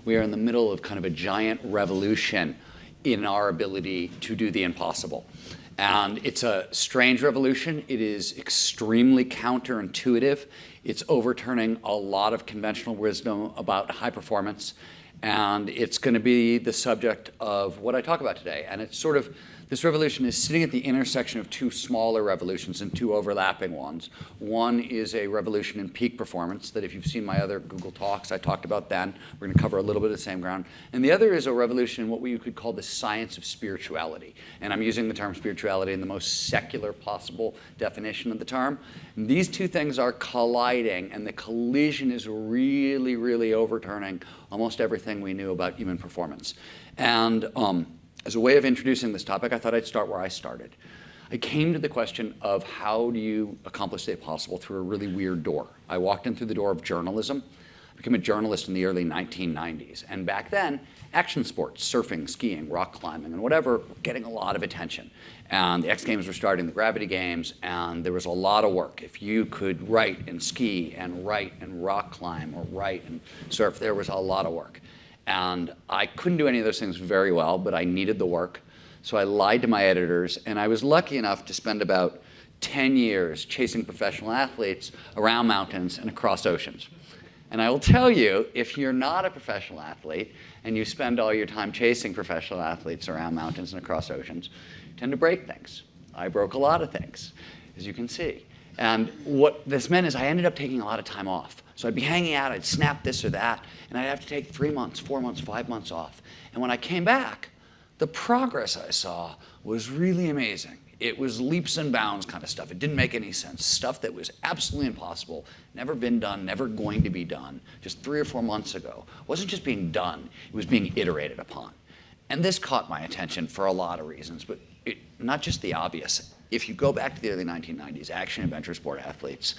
we are in the middle of kind of a giant revolution in our ability to do the impossible. And it's a strange revolution. It is extremely counterintuitive. It's overturning a lot of conventional wisdom about high performance. And it's going to be the subject of what I talk about today. And it's sort of, this revolution is sitting at the intersection of two smaller revolutions and two overlapping ones. One is a revolution in peak performance that if you've seen my other Google Talks, I talked about then. We're going to cover a little bit of the same ground. And the other is a revolution in what we could call the science of spirituality. And I'm using the term spirituality in the most secular possible definition of the term. And these two things are colliding, and the collision is really, really overturning almost everything we knew about human performance. And as a way of introducing this topic, I thought I'd start where I started. I came to the question of how do you accomplish the impossible through a really weird door. I walked in through the door of journalism. I became a journalist in the early 1990s. And back then, action sports, surfing, skiing, rock climbing, and whatever, were getting a lot of attention. And the X Games were starting, the Gravity Games, and there was a lot of work. If you could write and ski and write and rock climb or write and surf, there was a lot of work. And I couldn't do any of those things very well, but I needed the work. So I lied to my editors, and I was lucky enough to spend about 10 years chasing professional athletes around mountains and across oceans. And I will tell you, if you're not a professional athlete and you spend all your time chasing professional athletes around mountains and across oceans, you tend to break things. I broke a lot of things, as you can see. And what this meant is I ended up taking a lot of time off. So I'd be hanging out, I'd snap this or that, and I'd have to take 3 months, 4 months, 5 months off. And when I came back, the progress I saw was really amazing. It was leaps and bounds kind of stuff. It didn't make any sense. Stuff that was absolutely impossible, never been done, never going to be done, just 3 or 4 months ago. It wasn't just being done, it was being iterated upon. And this caught my attention for a lot of reasons, but not just the obvious. If you go back to the early 1990s, action adventure sport athletes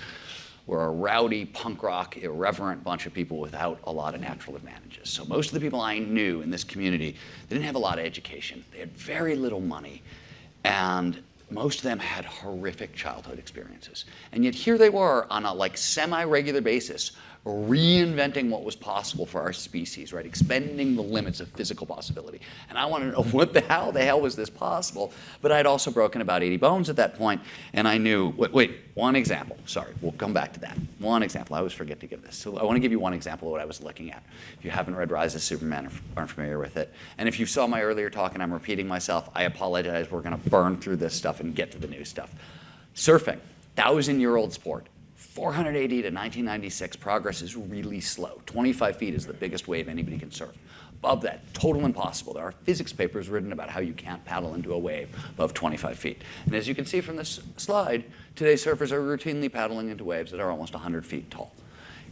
were a rowdy, punk rock, irreverent bunch of people without a lot of natural advantages. So most of the people I knew in this community, they didn't have a lot of education. They had very little money. And most of them had horrific childhood experiences. And yet here they were on a semi-regular basis, reinventing what was possible for our species, right? Expanding the limits of physical possibility. And I wanted to know what the hell was this possible? But I'd also broken about 80 bones at that point, and I knew, wait, one example. Sorry, we'll come back to that. One example, I always forget to give this. So I want to give you one example of what I was looking at. If you haven't read Rise of Superman or aren't familiar with it, and if you saw my earlier talk and I'm repeating myself, I apologize. We're going to burn through this stuff and get to the new stuff. Surfing, 1,000-year-old sport. 480 to 1996, progress is really slow. 25 feet is the biggest wave anybody can surf. Above that, total impossible. There are physics papers written about how you can't paddle into a wave above 25 feet. And as you can see from this slide, today surfers are routinely paddling into waves that are almost 100 feet tall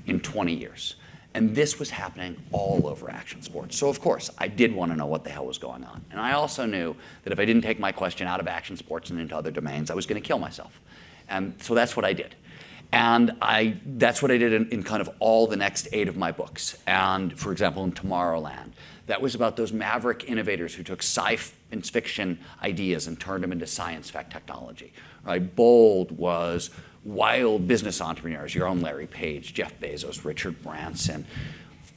in 20 years. And this was happening all over action sports. So of course, I did want to know what the hell was going on. And I also knew that if I didn't take my question out of action sports and into other domains, I was going to kill myself. And so that's what I did. And that's what I did in kind of all the next 8 of my books. And for example, in Tomorrowland, that was about those maverick innovators who took science fiction ideas and turned them into science fact technology. Right? Bold was wild business entrepreneurs, your own Larry Page, Jeff Bezos, Richard Branson,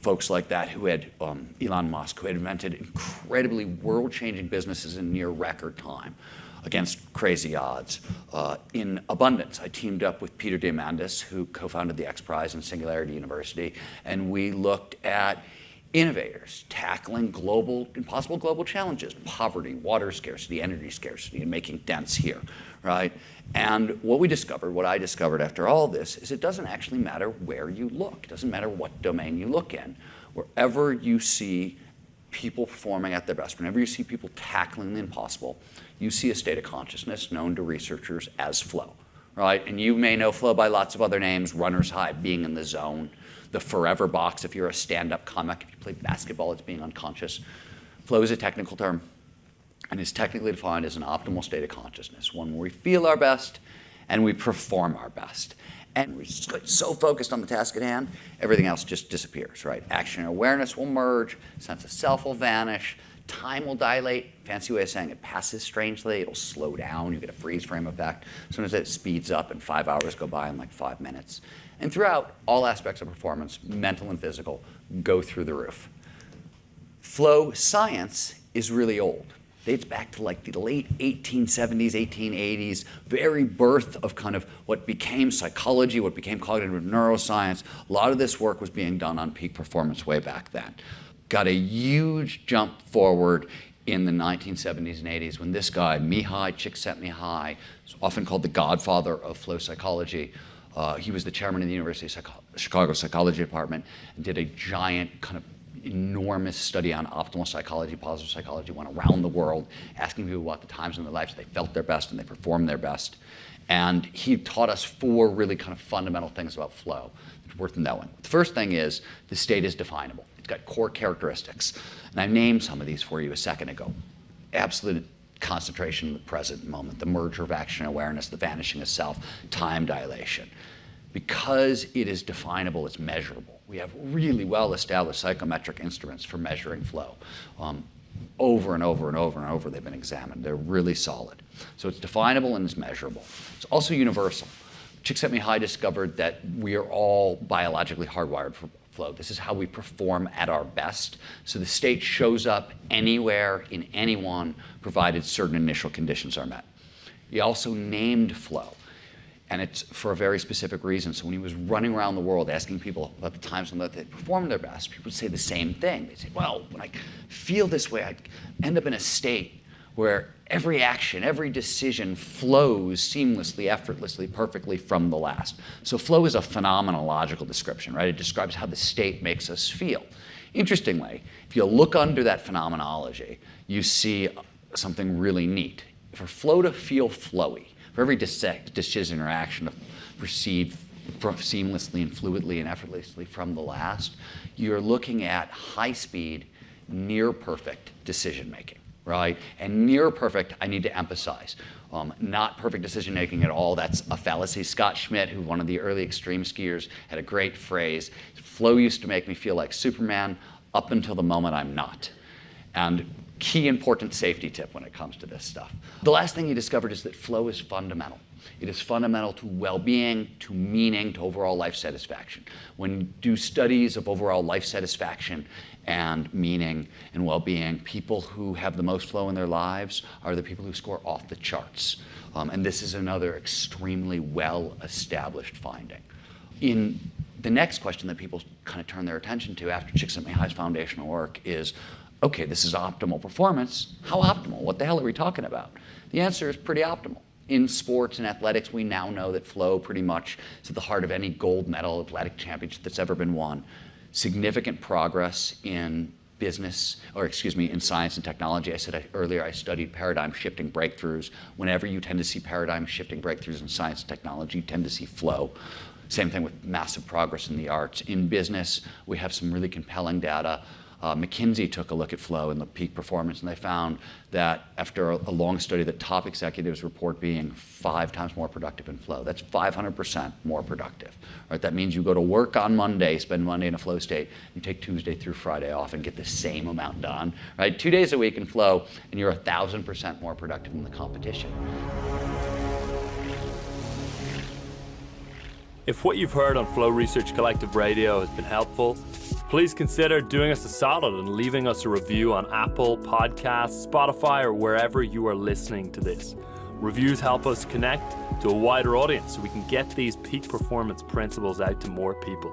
folks like that who had, Elon Musk, who had invented incredibly world-changing businesses in near record time against crazy odds. In abundance, I teamed up with Peter Diamandis, who co-founded the X Prize and Singularity University, and we looked at innovators tackling impossible global challenges, poverty, water scarcity, energy scarcity, and making dents here, right? And what I discovered after all this is it doesn't actually matter where you look. It doesn't matter what domain you look in. Wherever you see people performing at their best, whenever you see people tackling the impossible, you see a state of consciousness known to researchers as flow, right? And you may know flow by lots of other names: runner's high, being in the zone; the forever box if you're a stand-up comic; if you play basketball, it's being unconscious. Flow is a technical term and is technically defined as an optimal state of consciousness, one where we feel our best and we perform our best. And we're so focused on the task at hand, everything else just disappears, right? Action and awareness will merge, sense of self will vanish, time will dilate. Fancy way of saying it passes strangely. It'll slow down. You get a freeze frame effect. Sometimes it speeds up and 5 hours go by in like 5 minutes. And throughout, all aspects of performance, mental and physical, go through the roof. Flow science is really old. Dates back to like the late 1870s, 1880s, very birth of kind of what became psychology, what became cognitive neuroscience. A lot of this work was being done on peak performance way back then. Got a huge jump forward in the 1970s and 80s when this guy, Mihai Csikszentmihalyi, is often called the godfather of flow psychology. He was the chairman of the University of Chicago Psychology Department and did a giant kind of enormous study on optimal psychology, positive psychology, went around the world asking people about the times in their lives they felt their best and they performed their best. And he taught us 4 really kind of fundamental things about flow that's worth knowing. The first thing is the state is definable. It's got core characteristics. And I named some of these for you a second ago. Absolute concentration in the present moment, the merger of action and awareness, the vanishing of self, time dilation. Because it is definable, it's measurable. We have really well-established psychometric instruments for measuring flow. Over and over and over and over, they've been examined. They're really solid. So it's definable and it's measurable. It's also universal. Csikszentmihalyi discovered that we are all biologically hardwired for flow. This is how we perform at our best. So the state shows up anywhere in anyone, provided certain initial conditions are met. He also named flow. And it's for a very specific reason. So when he was running around the world asking people about the times when they performed their best, people would say the same thing. They'd say, well, when I feel this way, I end up in a state where every action, every decision flows seamlessly, effortlessly, perfectly from the last. So flow is a phenomenological description, right? It describes how the state makes us feel. Interestingly, if you look under that phenomenology, you see something really neat. For flow to feel flowy, for every decision or action to proceed seamlessly and fluidly and effortlessly from the last, you're looking at high-speed, near-perfect decision-making, right? And near-perfect, I need to emphasize, not perfect decision-making at all. That's a fallacy. Scott Schmidt, who one of the early extreme skiers, had a great phrase. Flow used to make me feel like Superman up until the moment I'm not. And key important safety tip when it comes to this stuff. The last thing he discovered is that flow is fundamental. It is fundamental to well-being, to meaning, to overall life satisfaction. When you do studies of overall life satisfaction and meaning and well-being, people who have the most flow in their lives are the people who score off the charts. And this is another extremely well-established finding. In the next question that people kind of turn their attention to after Csikszentmihalyi's foundational work is, okay, this is optimal performance. How optimal? What the hell are we talking about? The answer is pretty optimal. In sports and athletics, we now know that flow pretty much is at the heart of any gold medal athletic championship that's ever been won. Significant progress in in science and technology. I said earlier I studied paradigm shifting breakthroughs. Whenever you tend to see paradigm shifting breakthroughs in science and technology, you tend to see flow. Same thing with massive progress in the arts. In business, we have some really compelling data. McKinsey took a look at flow and the peak performance, and they found that after a long study, that top executives report being 5 times more productive in flow. That's 500% more productive. Right? That means you go to work on Monday, spend Monday in a flow state, you take Tuesday through Friday off and get the same amount done. Right? 2 days a week in flow, and you're 1,000% more productive than the competition. If what you've heard on Flow Research Collective Radio has been helpful, please consider doing us a solid and leaving us a review on Apple Podcasts, Spotify, or wherever you are listening to this. Reviews help us connect to a wider audience so we can get these peak performance principles out to more people.